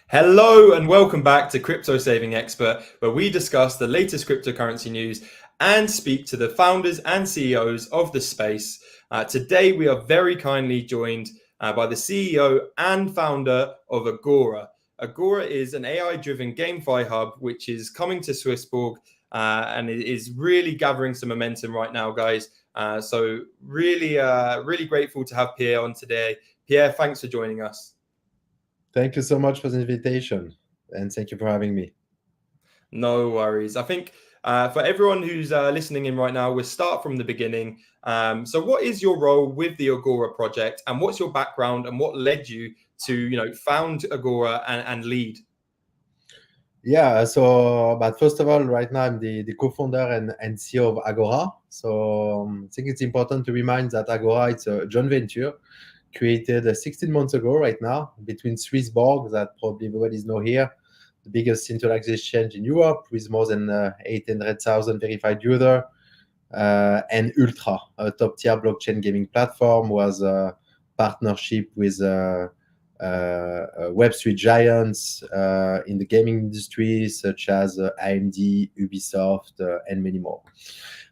Hello and welcome back to Crypto Saving Expert, where we discuss the latest cryptocurrency news and speak to the founders and CEOs of the space. Today, we are very kindly joined by the CEO and founder of Agora. Agora is an AI-driven GameFi hub which is coming to Swissborg and it is really gathering some momentum right now, guys. So really grateful to have Pierre on today. Pierre, thanks for joining us. Thank you so much for the invitation, and thank you for having me. No worries. I think for everyone who's listening in right now, we'll start from the beginning. So, what is your role with the Agora project, and what's your background, and what led you to found Agora and lead? Yeah, but first of all, right now I'm the co-founder and CEO of Agora. I think it's important to remind that Agora it's a joint venture created 16 months ago right now between Swissborg, that probably everybody's know here, the biggest centralized exchange in Europe with more than 800,000 verified users, and Ultra, a top-tier blockchain gaming platform, was a partnership with Web3 giants in the gaming industry, such as AMD, Ubisoft, and many more.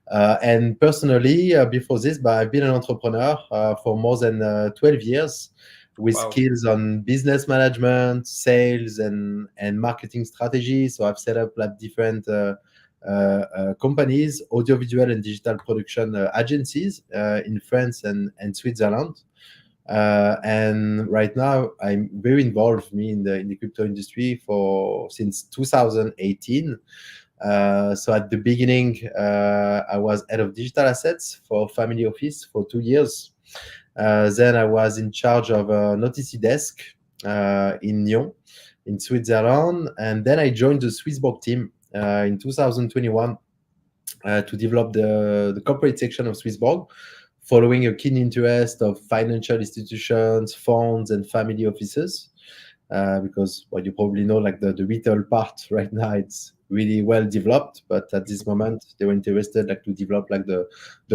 And personally, before this, but I've been an entrepreneur for more than 12 years with Wow. skills on business management, sales, and marketing strategy. So I've set up like different companies, audiovisual and digital production agencies in France and Switzerland. And right now, I'm very involved in the crypto industry since 2018. So at the beginning, I was head of digital assets for family office for 2 years. Then I was in charge of a notice desk in Lyon, in Switzerland, and then I joined the Swissborg team in 2021 to develop the corporate section of Swissborg, following a keen interest of financial institutions, funds, and family offices. Because what you probably know, like the retail part right now, it's really well developed, but at this moment they were interested like to develop like the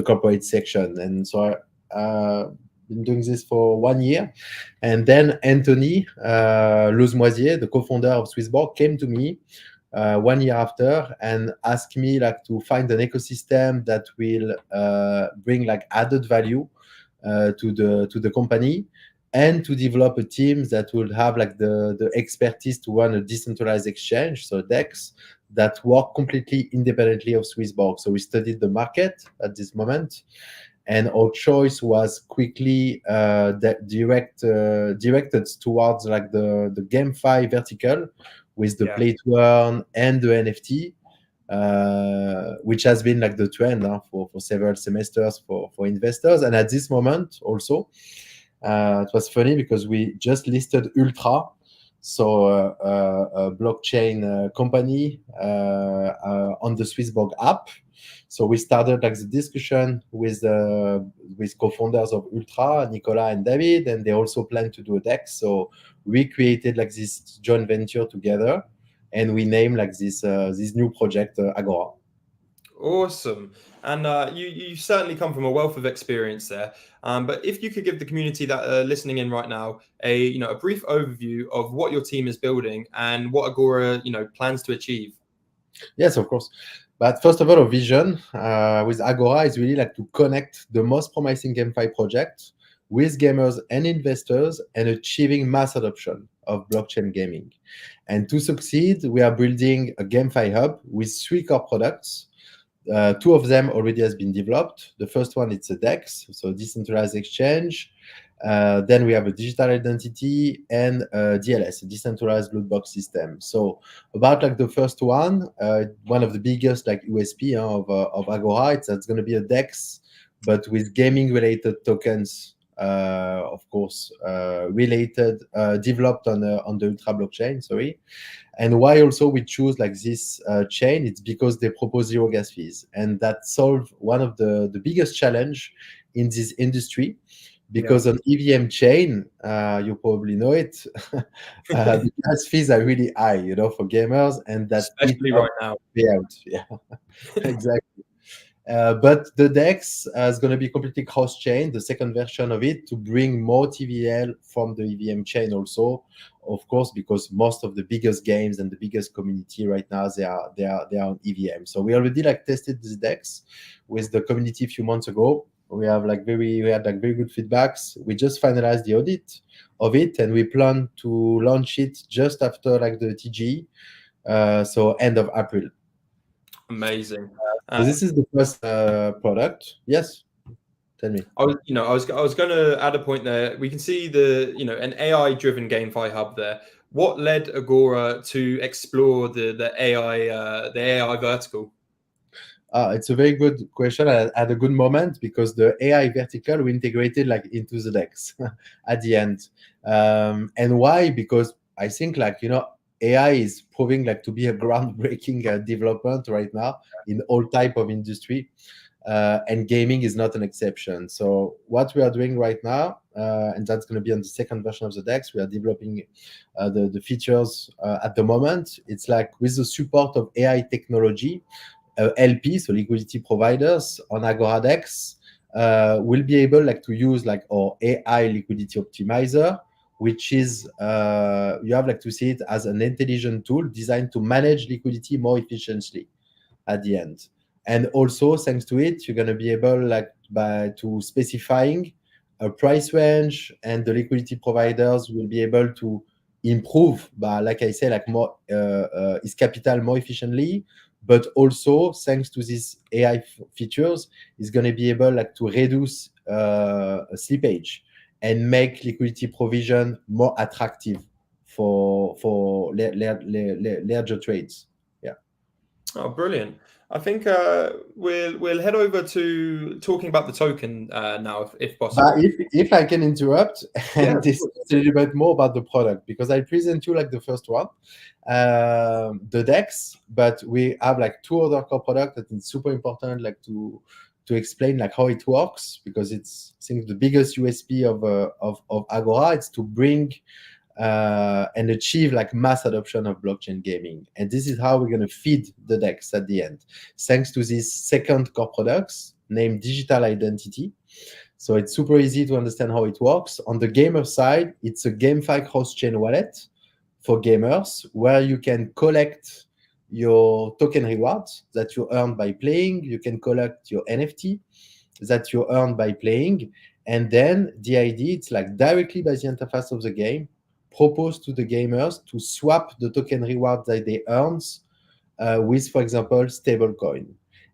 corporate section. And so I been doing this for 1 year, and then Anthony Lozmoisier, the co-founder of Swissborg, came to me 1 year after and asked me like to find an ecosystem that will bring like added value to the company, and to develop a team that will have like the expertise to run a decentralized exchange, so DEX, that work completely independently of Swissborg. So we studied the market at this moment, and our choice was quickly directed towards like the GameFi vertical with the Yeah. play to earn and the NFT, which has been like the trend for several semesters for investors. And at this moment also, it was funny because we just listed Ultra, so a blockchain company on the Swissborg app. So we started like the discussion with co-founders of Ultra, Nicolas and David, and they also plan to do a DEX. So we created like this joint venture together, and we named like this new project Agora. Awesome. And you certainly come from a wealth of experience there. But if you could give the community that are listening in right now a brief overview of what your team is building and what Agora plans to achieve. Yes, of course. But first of all, our vision with Agora is really like to connect the most promising GameFi projects with gamers and investors, and achieving mass adoption of blockchain gaming. And to succeed, we are building a GameFi hub with three core products. Two of them already has been developed. The first one, it's a DEX, so decentralized exchange. Then we have a digital identity and DLS, a decentralized loot box system. So about like the first one of the biggest like USP of Agora, that's going to be a DEX, but with gaming related tokens, of course, developed on the Ultra blockchain. Sorry. And why also we choose like this chain? It's because they propose zero gas fees, and that solve one of the biggest challenge in this industry. Yeah. Because on EVM chain, you probably know it, the gas fees are really high, for gamers, and that eat Especially up right now. payout. Yeah, exactly. But the DEX is going to be completely cross-chain, the second version of it, to bring more TVL from the EVM chain also of course, because most of the biggest games and the biggest community right now, they are on EVM. So we already like tested this DEX with the community a few months ago. We had like very good feedbacks. We just finalized the audit of it, and we plan to launch it just after like the TGE, so end of April. Amazing. So this is the first product. Yes, tell me. I was going to add a point there. We can see an AI-driven GameFi hub there. What led Agora to explore the AI vertical? It's a very good question at a good moment, because the AI vertical we integrated like into the DEX at the end. And why? Because I think AI is proving like to be a groundbreaking development right now in all type of industry. And gaming is not an exception. So what we are doing right now, and that's going to be on the second version of the DEX, we are developing the features at the moment. It's like with the support of AI technology, LP, so liquidity providers on Agora DEX, will be able like to use like our AI liquidity optimizer, which is you have like to see it as an intelligent tool designed to manage liquidity more efficiently at the end. And also, thanks to it, you're going to be able to specifying a price range, and the liquidity providers will be able to improve, like I say, like more is capital more efficiently. But also, thanks to these AI features, is going to be able like to reduce slippage and make liquidity provision more attractive for larger trades. Oh, brilliant. I think we'll head over to talking about the token now, if possible. If I can interrupt Yeah, and discuss a little bit more about the product, because I present you like the first one, the DEX, but we have like two other core products that is super important, like to explain like how it works, because it's I think the biggest USP of Agora. It's to bring and achieve like mass adoption of blockchain gaming. And this is how we're going to feed the DEX at the end, thanks to these second core products named Digital Identity. So it's super easy to understand how it works. On the gamer side, it's a GameFi cross-chain wallet for gamers, where you can collect your token rewards that you earn by playing. You can collect your NFT that you earn by playing. And then the idea, it's like directly by the interface of the game, propose to the gamers to swap the token reward that they earn with, for example, stablecoin.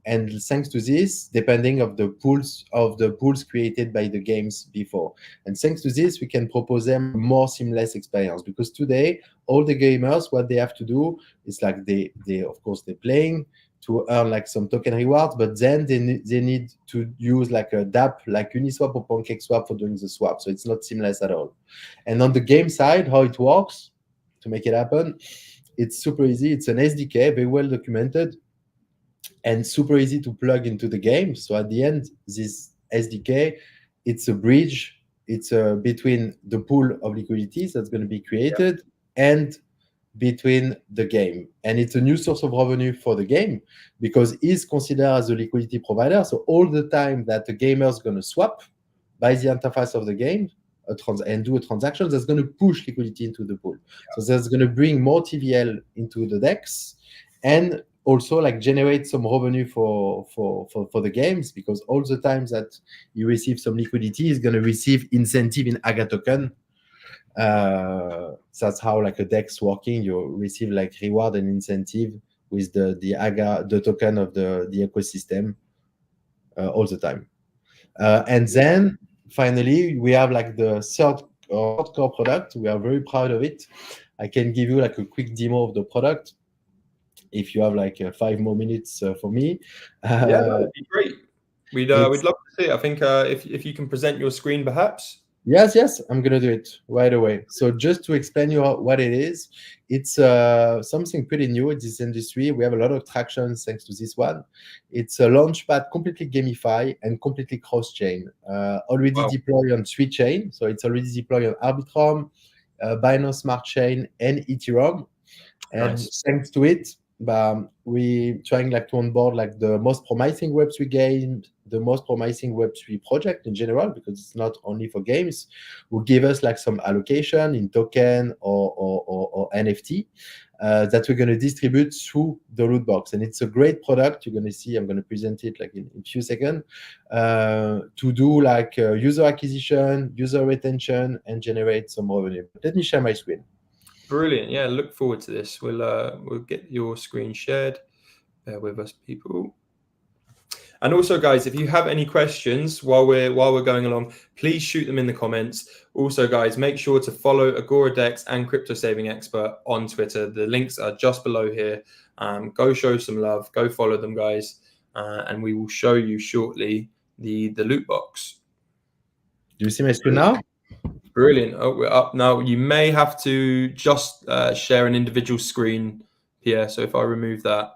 And thanks to this, depending of the pools created by the games before. And thanks to this, we can propose them a more seamless experience, because today, all the gamers, what they have to do is like they of course they're playing to earn like some token rewards, but then they need to use like a DApp like Uniswap or PancakeSwap for doing the swap. So it's not seamless at all. And on the game side, how it works to make it happen, it's super easy. It's an SDK, very well documented, and super easy to plug into the game. So at the end, this SDK, it's a bridge. It's between the pool of liquidities that's going to be created and between the game. And it's a new source of revenue for the game, because it's considered as a liquidity provider. So all the time that the gamer is going to swap by the interface of the game and do a transaction, that's going to push liquidity into the pool. So that's going to bring more TVL into the DEX, and also like generate some revenue for the games, because all the times that you receive some liquidity is going to receive incentive in AGA token. That's how like a DEX working. You receive like reward and incentive with the AGA, the token of the ecosystem all the time. And then finally, we have like the third core product. We are very proud of it. I can give you like a quick demo of the product if you have like 5 more minutes for me. Yeah, that'd be great. We'd love to see it. I think if you can present your screen, perhaps. Yes, I'm gonna do it right away. So just to explain you what it is, it's something pretty new in this industry. We have a lot of traction thanks to this one. It's a launchpad completely gamified and completely cross-chain. Already deployed on 3 chain. So it's already deployed on Arbitrum, Binance Smart Chain, and Ethereum. And Nice. thanks to it, but we trying like to onboard like the most promising Web3 games, the most promising Web3 project in general, because it's not only for games, will give us like some allocation in token or NFT that we're going to distribute through the loot box. And it's a great product. You're going to see, I'm going to present it like in a few seconds, to do like user acquisition, user retention, and generate some revenue. But let me share my screen. Brilliant. Yeah, look forward to this. We'll get your screen shared. Bear with us, people. And also, guys, if you have any questions while we're going along, please shoot them in the comments. Also, guys, make sure to follow Agora Dex and Crypto Saving Expert on Twitter. The links are just below here. Go show some love. Go follow them, guys, and we will show you shortly the loot box. Do you see my screen now? Brilliant. Oh, we're up now. You may have to just share an individual screen here. So if I remove that,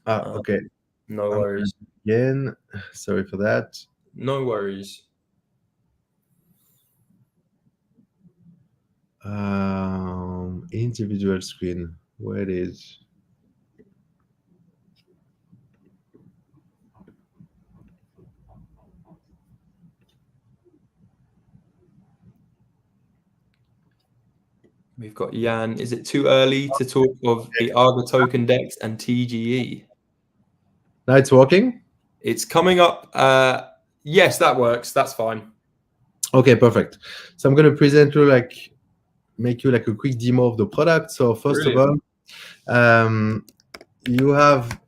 Okay. No worries. Again, sorry for that. No worries. Individual screen. Where it is? We've got Jan. Is it too early to talk of the Agora token Dex and TGE? Now it's working? It's coming up. Yes, that works. That's fine. Okay, perfect. So I'm going to present you make you like a quick demo of the product. So first of all, you have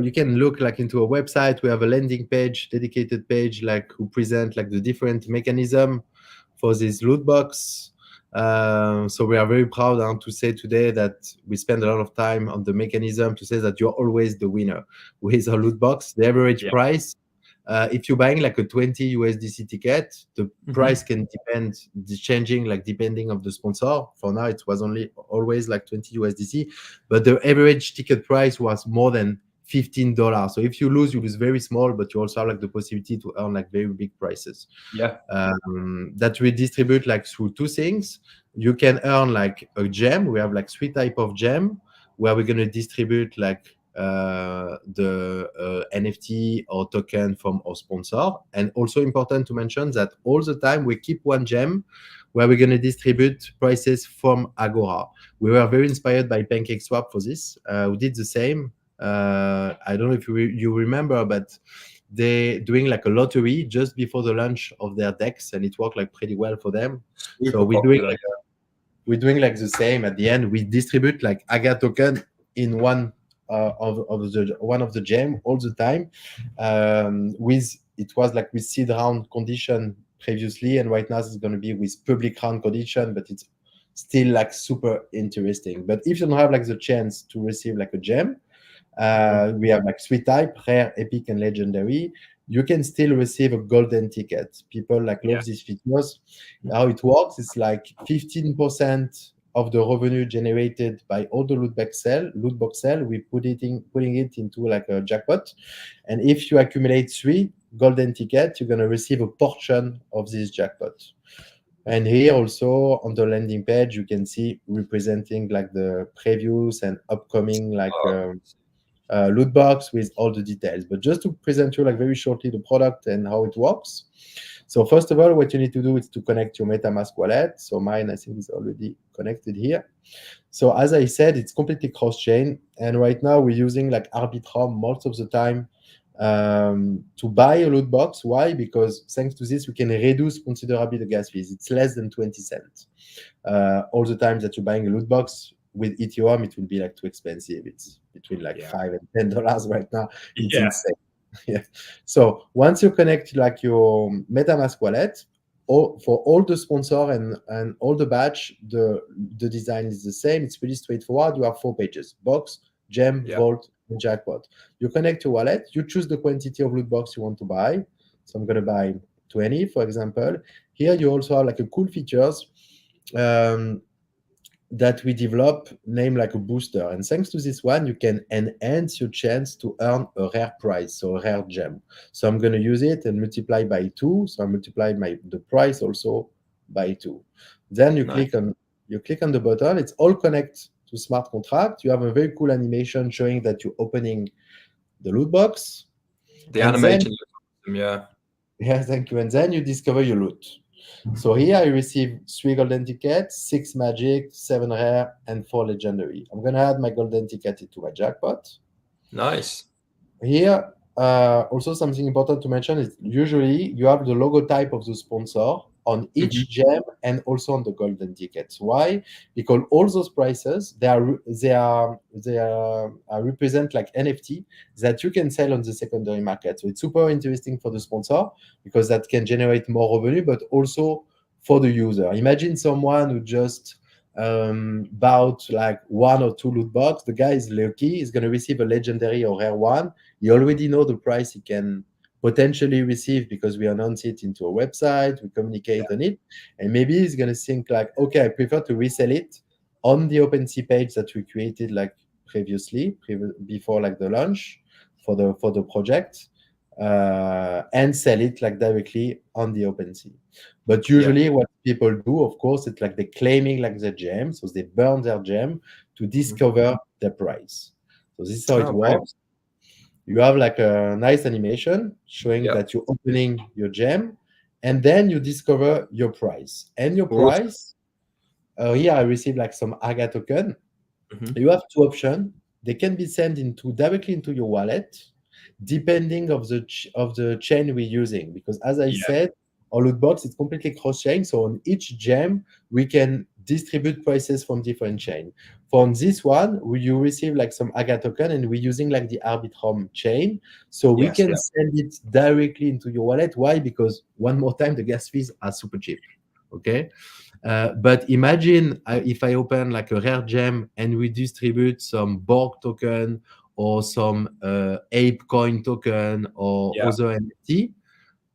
you can look like into a website. We have a landing page, dedicated page, like who present like the different mechanism for this loot box. So we are very proud to say today that we spend a lot of time on the mechanism to say that you're always the winner with a loot box. The average price, if you're buying like a 20 USDC ticket, the price can depend, changing like depending of the sponsor. For now, it was always like 20 USDC, but the average ticket price was more than $15. So if you lose very small, but you also have like the possibility to earn like very big prices. Yeah. That we distribute like through two things. You can earn like a gem. We have like 3 types of gem where we're going to distribute like the NFT or token from our sponsor. And also important to mention that all the time we keep one gem where we're going to distribute prices from Agora. We were very inspired by PancakeSwap for this. We did the same. I don't know if you remember, but they doing like a lottery just before the launch of their decks, and it worked like pretty well for them. So we're doing like the same. At the end, we distribute like Agora token in one of the gem all the time. It was like with seed round condition previously, and right now it's going to be with public round condition, but it's still like super interesting. But if you don't have like the chance to receive like a gem, we have like 3 types: rare, epic, and legendary. You can still receive a golden ticket. People like love these features. How it works is like 15% of the revenue generated by all the loot box sale, we putting it into like a jackpot. And if you accumulate 3 golden tickets, you're gonna receive a portion of this jackpot. And here also on the landing page, you can see representing like the previous and upcoming like loot box with all the details. But just to present you like very shortly the product and how it works. So first of all, what you need to do is to connect your MetaMask wallet. So mine, I think, is already connected here. So as I said, it's completely cross-chain. And right now we're using like Arbitrum most of the time to buy a loot box. Why? Because thanks to this, we can reduce considerably the gas fees. It's less than 20 cents. All the time that you're buying a loot box with Ethereum, it will be like too expensive. It's between like $5 and $10 right now. It's insane. So once you connect like your MetaMask wallet, for all the sponsor and all the batch, the design is the same. It's pretty straightforward. You have 4 pages: box, gem, vault, and jackpot. You connect your wallet, you choose the quantity of loot box you want to buy. So I'm going to buy 20, for example. Here you also have like a cool features that we develop, named like a booster. And thanks to this one, you can enhance your chance to earn a rare prize, so a rare gem. So I'm going to use it and multiply by 2. So I multiply the price also by 2. Then you click on the button. It's all connect to smart contract, you have a very cool animation showing that you're opening the loot box. The And then, animation, yeah. yeah, thank you. And then you discover your loot. So here I receive 3 golden tickets, 6 magic, 7 rare, and 4 legendary. I'm gonna add my golden ticket into my jackpot. Nice. Here, also something important to mention is usually you have the logo type of the sponsor on each gem and also on the golden tickets. Why? Because all those prices they represent like NFT that you can sell on the secondary market. So it's super interesting for the sponsor because that can generate more revenue, but also for the user. Imagine someone who just bought like 1 or 2 loot box. The guy is lucky, he's going to receive a legendary or rare one. You already know the price he can potentially receive because we announce it into a website, we communicate on it, and maybe he's going to think like, okay, I prefer to resell it on the OpenSea page that we created like previously, before like the launch for the project, and sell it like directly on the OpenSea. But usually what people do, of course, it's like they're claiming like the gem, so they burn their gem to discover the price. So this is how it works. You have like a nice animation showing that you're opening your gem, and then you discover your price. And your price, here I receive like some AGA token. You have 2 options. They can be sent directly into your wallet, depending of the chain we're using. Because as I said, our loot box is completely cross-chain. So on each gem, we can distribute prices from different chain. For this one, you receive like some AGA token, and we're using like the Arbitrum chain. So we can send it directly into your wallet. Why? Because one more time, the gas fees are super cheap. Okay. But imagine if I open like a rare gem and we distribute some Borg token or some Ape coin token or other NFT,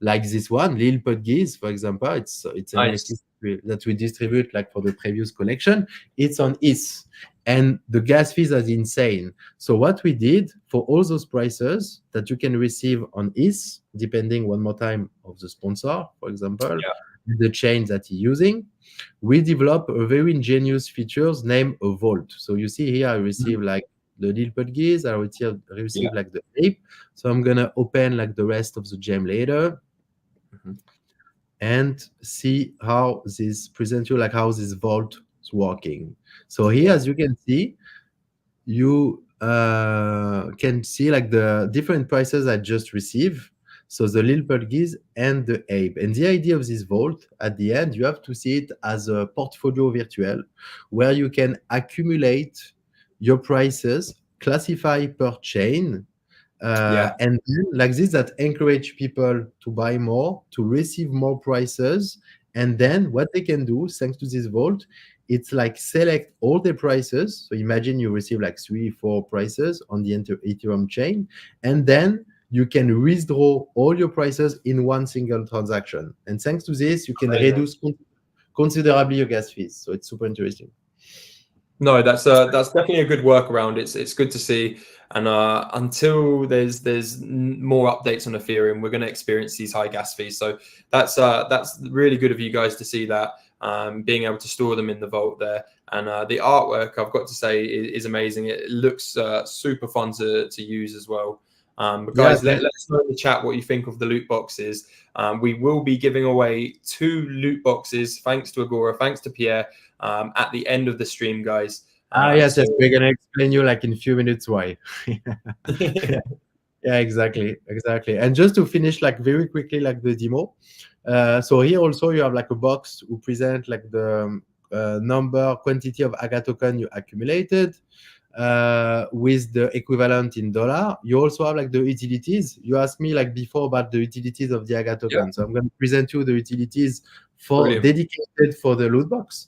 like this one, Lil Podgies, for example, it's an NFT that we distribute like for the previous collection. It's on ETH, and the gas fees are insane. So what we did for all those prices that you can receive on ETH, depending one more time of the sponsor, for example, the chain that he's using, we develop a very ingenious features named a vault. So you see here, I receive like the Lil Podgies, I receive like the ape. So I'm gonna open like the rest of the gem later and see how this presents you like how this vault is working. So here, as you can see, you can see like the different prices I just received. So the Lil Podgies and the ape. And the idea of this vault, at the end, you have to see it as a portfolio virtual where you can accumulate your prices, classify per chain, and then like this, that encourage people to buy more, to receive more prices. And then what they can do, thanks to this vault, it's like select all the prices. So imagine you receive like 3-4 prices on the Ethereum chain, and then you can withdraw all your prices in one single transaction. And thanks to this, you can reduce considerably your gas fees. So it's super interesting. No, that's definitely a good workaround. It's good to see. And until there's more updates on Ethereum, we're going to experience these high gas fees. So that's really good of you guys to see that, being able to store them in the vault there. And the artwork, I've got to say, is amazing. It looks super fun to use as well. But guys, let us know in the chat what you think of the loot boxes. We will be giving away 2 loot boxes, thanks to Agora, thanks to Pierre, at the end of the stream, guys. Yes, we're gonna explain you like in a few minutes why. Yeah, exactly. And just to finish like very quickly like the demo. So here also you have like a box who present like the quantity of AGA token you accumulated with the equivalent in dollar. You also have like the utilities. You asked me like before about the utilities of the AGA token. So I'm going to present you the utilities dedicated for the loot box.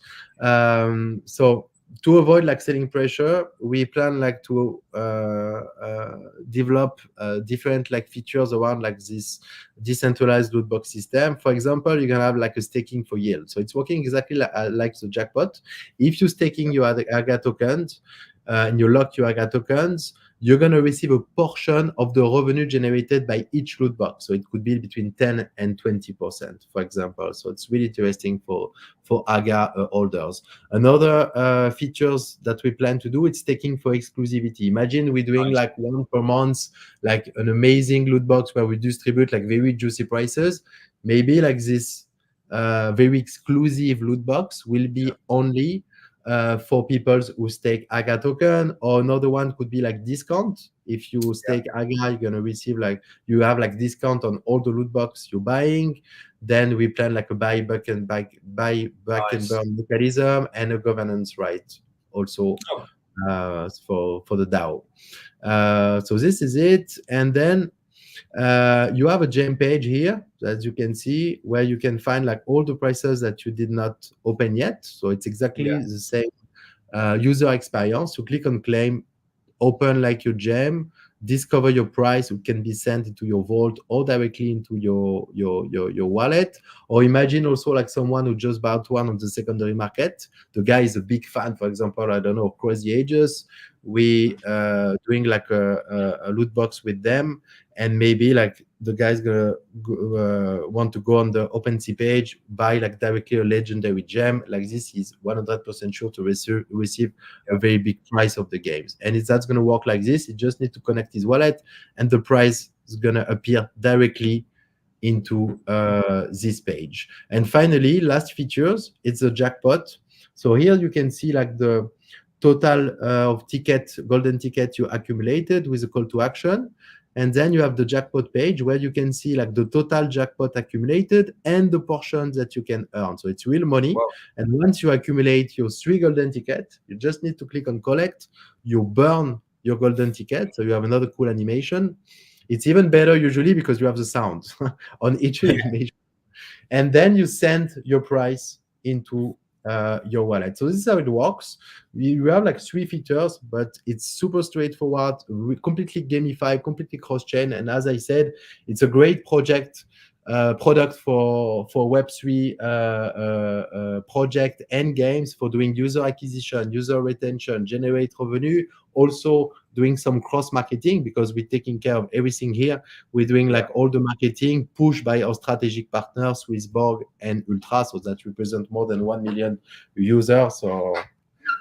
So to avoid like selling pressure, we plan like to develop different like features around like this decentralized loot box system. For example, you're gonna have like a staking for yield. So it's working exactly like the jackpot. If you're staking your AGA tokens and you lock your AGA tokens, you're going to receive a portion of the revenue generated by each loot box. So it could be between 10 and 20%, for example. So it's really interesting for AGA holders. Another features that we plan to do, it's taking for exclusivity. Imagine we're doing Nice. like one per month, like an amazing loot box where we distribute like very juicy prices. Maybe like this very exclusive loot box will be only for people who stake AGA token, or another one could be like discount. If you stake AGA, you're gonna receive like you have like discount on all the loot box you're buying. Then we plan like a buy back and Nice. burn mechanism and a governance right also Oh, for the DAO. So this is it, and then you have a gem page here, as you can see, where you can find like all the prices that you did not open yet. So it's yeah. exactly the same user experience. You click on claim, open like your gem, discover your price. It can be sent into your vault or directly into your wallet. Or imagine also like someone who just bought one on the secondary market. The guy is a big fan, for example, I don't know, Crazy Ages. We doing like a loot box with them, and maybe like the guy's gonna want to go on the OpenSea page, buy like directly a legendary gem. Like this, he's 100% sure to receive a very big price of the games. And if that's going to work like this, he just need to connect his wallet, and the price is going to appear directly into this page. And finally, last features, it's a jackpot. So here you can see like the total of golden ticket you accumulated with a call to action. And then you have the jackpot page where you can see like the total jackpot accumulated and the portion that you can earn. So it's real money. Well, And once you accumulate your 3 golden tickets, you just need to click on collect. You burn your golden ticket. So you have another cool animation. It's even better usually because you have the sound on each animation. And then you send your price into your wallet. So this is how it works. We have like 3 features, but it's super straightforward, completely gamified, completely cross-chain. And as I said, it's a great product for Web3 project and games for doing user acquisition, user retention, generate revenue, also doing some cross marketing because we're taking care of everything here. We're doing like all the marketing pushed by our strategic partners with Borg and Ultra, so that represent more than 1 million users. So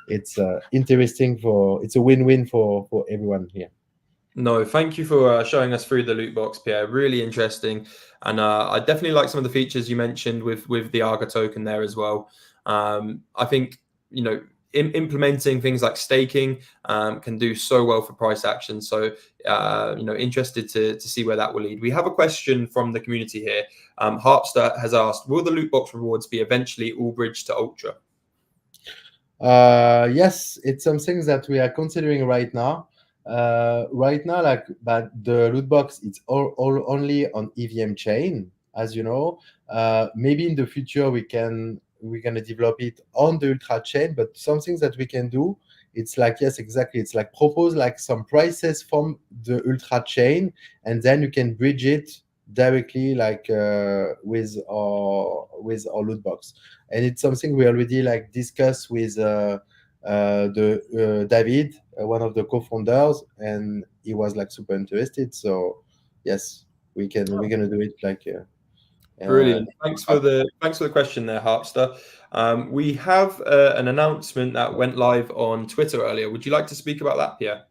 it's interesting it's a win-win for everyone here. No, thank you for showing us through the loot box, Pierre. Really interesting, and I definitely like some of the features you mentioned with the Arga token there as well. I think implementing things like staking can do so well for price action. So interested to see where that will lead. We have a question from the community here. Harpster has asked, will the loot box rewards be eventually all bridged to Ultra? Yes, it's something that we are considering right now. But the loot box, it's all only on EVM chain, as you know. Maybe in the future we're gonna develop it on the Ultra chain, but something that we can do, it's like, yes, exactly, it's like propose like some prices from the Ultra chain, and then you can bridge it directly like with our loot box. And it's something we already like discussed with David, one of the co-founders, and he was like super interested. So yes, we're gonna do it like Brilliant. Thanks for the question there, Harpster. We have an announcement that went live on Twitter earlier. Would you like to speak about that, Pierre?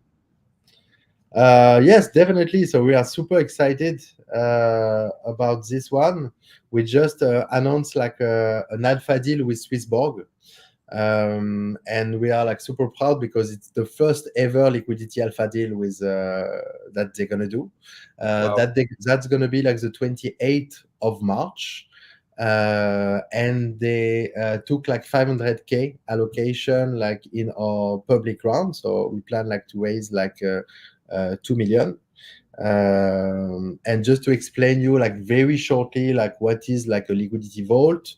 Yes, definitely. So we are super excited about this one. We just announced like an alpha deal with Swissborg. And we are like super proud because it's the first ever liquidity alpha deal with that they're gonna do. Wow. That's gonna be like the 28th of March. And they took like 500k allocation like in our public round. So we plan like to raise like 2 million. And just to explain you like very shortly like what is like a liquidity vault.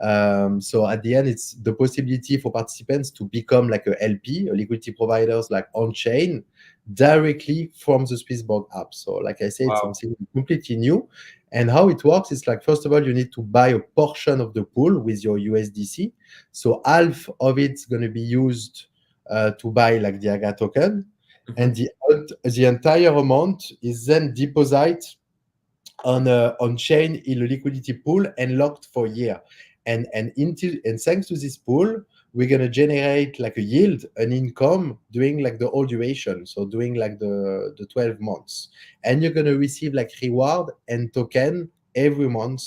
So at the end, it's the possibility for participants to become like a LP, a liquidity providers like on chain, directly from the Swissborg app. So like I said, it's Wow. something completely new. And how it works is like, first of all, you need to buy a portion of the pool with your USDC. So half of it's going to be used to buy like the AGA token. Mhm. And the but the entire amount is then deposited on chain in a liquidity pool and locked for a year. And thanks to this pool, we're gonna generate like a yield, an income during like the whole duration. So during like the 12 months. And you're gonna receive like reward and token every month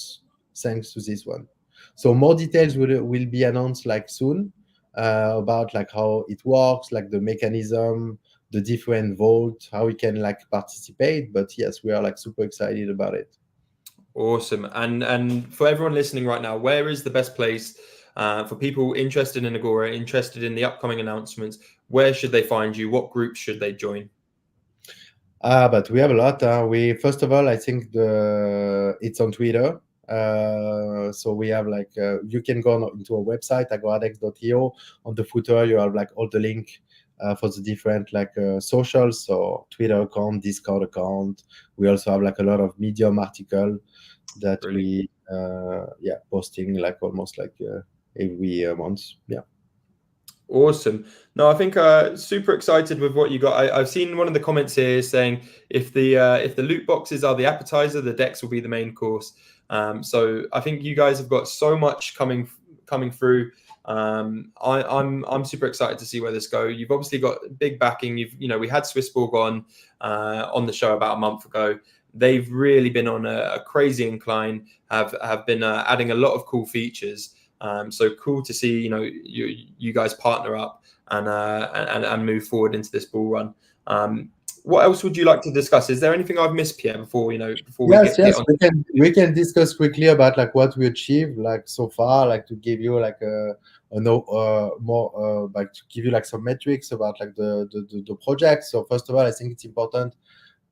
thanks to this one. So more details will be announced like soon about like how it works, like the mechanism, the different vote, how we can like participate. But yes, we are like super excited about it. Awesome. And for everyone listening right now, where is the best place for people interested in Agora, interested in the upcoming announcements? Where should they find you? What groups should they join? But we have a lot. We first of all, I think it's on Twitter. So we have like you can go into our website agoradex.io. On the footer, you have like all the link for the different like socials. So Twitter account, Discord account. We also have like a lot of Medium article that Brilliant. we posting like almost like every month. Yeah. Awesome. No, I think super excited with what you got. I've seen one of the comments here saying if the loot boxes are the appetizer, the decks will be the main course. So I think you guys have got so much coming through. I'm super excited to see where this go. You've obviously got big backing. We had Swissborg on the show about a month ago. They've really been on a crazy incline. Have been adding a lot of cool features. So cool to see, you guys partner up and move forward into this bull run. What else would you like to discuss? Is there anything I've missed, Pierre, before we Yes, get on? we can discuss quickly about like what we achieved like so far, like to give you like more like to give you like some metrics about like the project. So first of all, I think it's important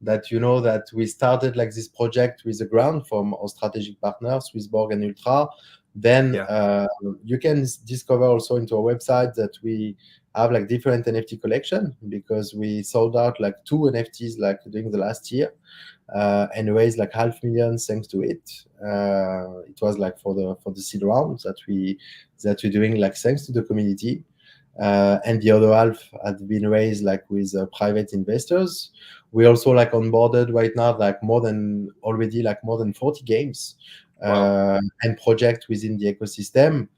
that you know that we started like this project with a grant from our strategic partners, Swissborg and Ultra. Then you can discover also into our website that we have like different NFT collection because we sold out like 2 NFTs like during the last year and raised like $500,000 thanks to it. It was like for the seed round that we're doing like thanks to the community. And the other half had been raised like with private investors. We also like onboarded right now like more than 40 games and projects within the ecosystem.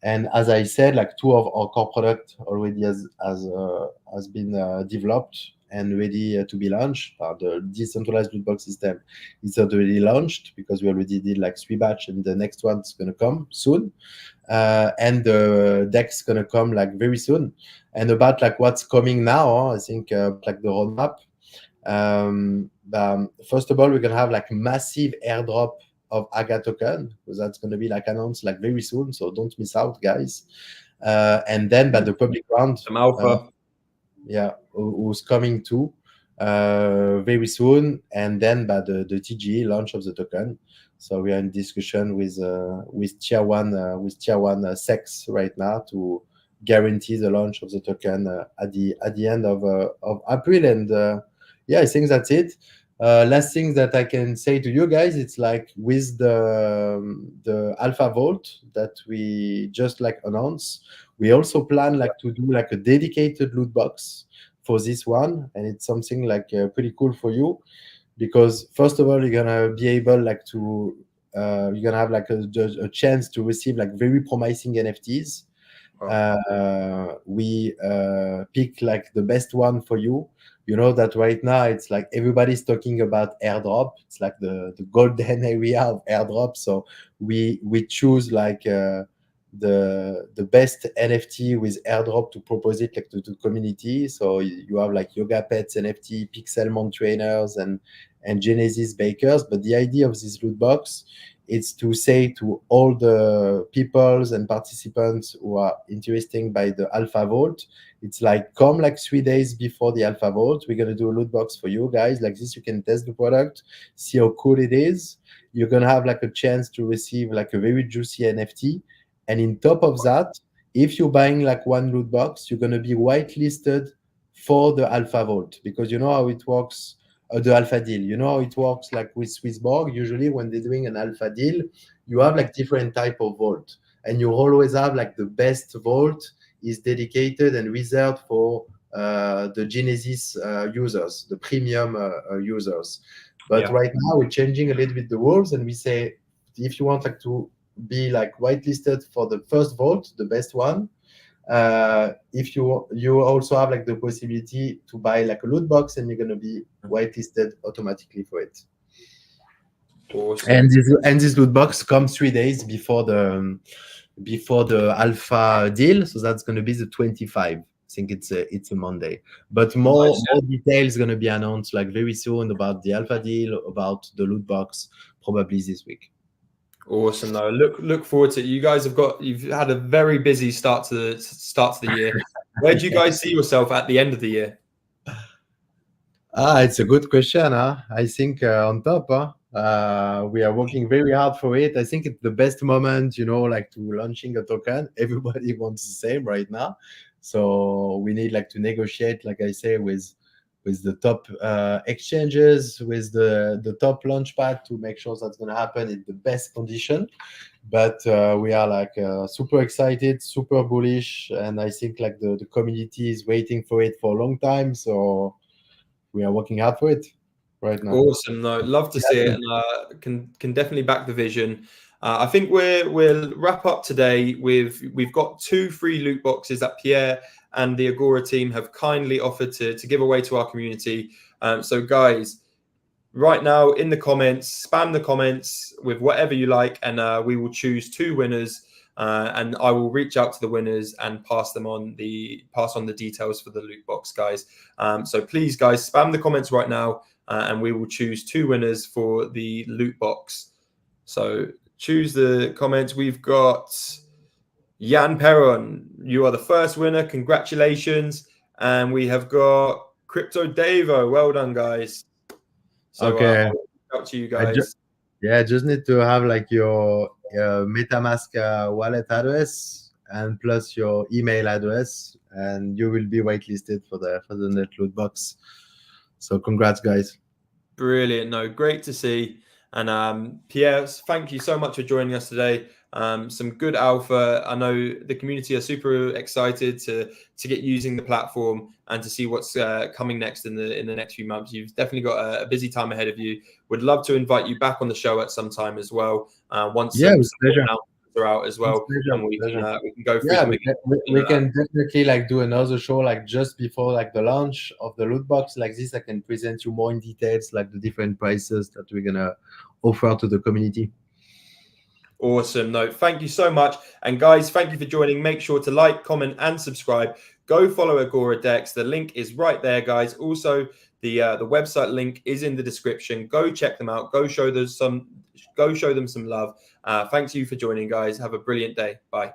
And as I said, like 2 of our core product already has been developed and ready to be launched. The decentralized loot box system is already launched because we already did like 3 batch, and the next one's gonna come soon. And the deck's gonna come like very soon. And about like what's coming now, I think like the roadmap. First of all, we're gonna have like massive airdrop of AGA token, because that's going to be like announced like very soon, so don't miss out, guys. And then by the public round, Some alpha. who's coming too very soon, and then by the TGE launch of the token. So we are in discussion with tier one SEX right now to guarantee the launch of the token at the end of April. And I think that's it. Last thing that I can say to you guys, it's like with the Alpha Vault that we just like announced, we also plan like to do like a dedicated loot box for this one, and it's something like pretty cool for you because first of all you're gonna be able like to you're gonna have like a chance to receive like very promising NFTs. We pick like the best one for you. You know that right now it's like everybody's talking about airdrop. It's like the golden area of airdrop. So we choose like the best NFT with airdrop to propose it like to the community. So you have like Yoga Pets NFT, Pixelmon trainers, and Genesis bakers. But the idea of this loot box is to say to all the peoples and participants who are interested by the Alpha Vault, it's like come like 3 days before the Alpha Vault. We're gonna do a loot box for you guys. Like this, you can test the product, see how cool it is. You're gonna have like a chance to receive like a very juicy NFT. And in top of that, if you're buying like one loot box, you're gonna be whitelisted for the Alpha Vault, because you know how it works. The alpha deal, you know how it works like with Swissborg. Usually when they're doing an alpha deal, you have like different type of vault, and you always have like the best vault is dedicated and reserved for the Genesis users, the premium users. But Yeah. right now we're changing a little bit the rules, and we say if you want like to be like whitelisted for the first vote, the best one, if you also have like the possibility to buy like a loot box, and you're gonna be whitelisted automatically for it. Awesome. And this loot box comes 3 days before the alpha deal, so that's gonna be the 25. I think it's a Monday, but more details gonna be announced like very soon about the alpha deal, about the loot box, probably this week. Awesome. No, look forward to it. You've had a very busy start to the year. Where do you guys see yourself at the end of the year? It's a good question. I think on top, we are working very hard for it. I think it's the best moment, like to launching a token. Everybody wants the same right now, so we need like to negotiate, like I say, with the top exchanges, with the top launchpad to make sure that's going to happen in the best condition. But we are like super excited, super bullish, and I think like the community is waiting for it for a long time. So we are working hard for it right now. Awesome. No, love to see it, and can definitely back the vision. I think we'll wrap up today with we've got 2 free loot boxes that Pierre and the Agora team have kindly offered to give away to our community. So guys, right now in the comments, spam the comments with whatever you like, and we will choose 2 winners. And I will reach out to the winners and pass on the details for the loot box, guys. So please, guys, spam the comments right now, and we will choose 2 winners for the loot box. So choose the comments. We've got Jan Perron. You are the first winner. Congratulations. And we have got Crypto Davo. Well done, guys. So okay, I'll reach out to you guys. Just need to have like your MetaMask wallet address and plus your email address, and you will be whitelisted for the net loot box. So congrats, guys. Brilliant. No, great to see. And Pierre, thank you so much for joining us today. Some good alpha. I know the community are super excited to get using the platform and to see what's coming next in the next few months. You've definitely got a busy time ahead of you. Would love to invite you back on the show at some time as well. Once some announcements are out as well, and we can go through. Yeah, we can definitely like do another show like just before like the launch of the loot box. Like this, I can present you more in details like the different prices that we're gonna offer to the community. Awesome. No, thank you so much. And guys, thank you for joining. Make sure to like, comment, and subscribe. Go follow Agora Dex. The link is right there, guys. Also, the website link is in the description. Go check them out. Go show them some love. Thanks you for joining, guys. Have a brilliant day. Bye.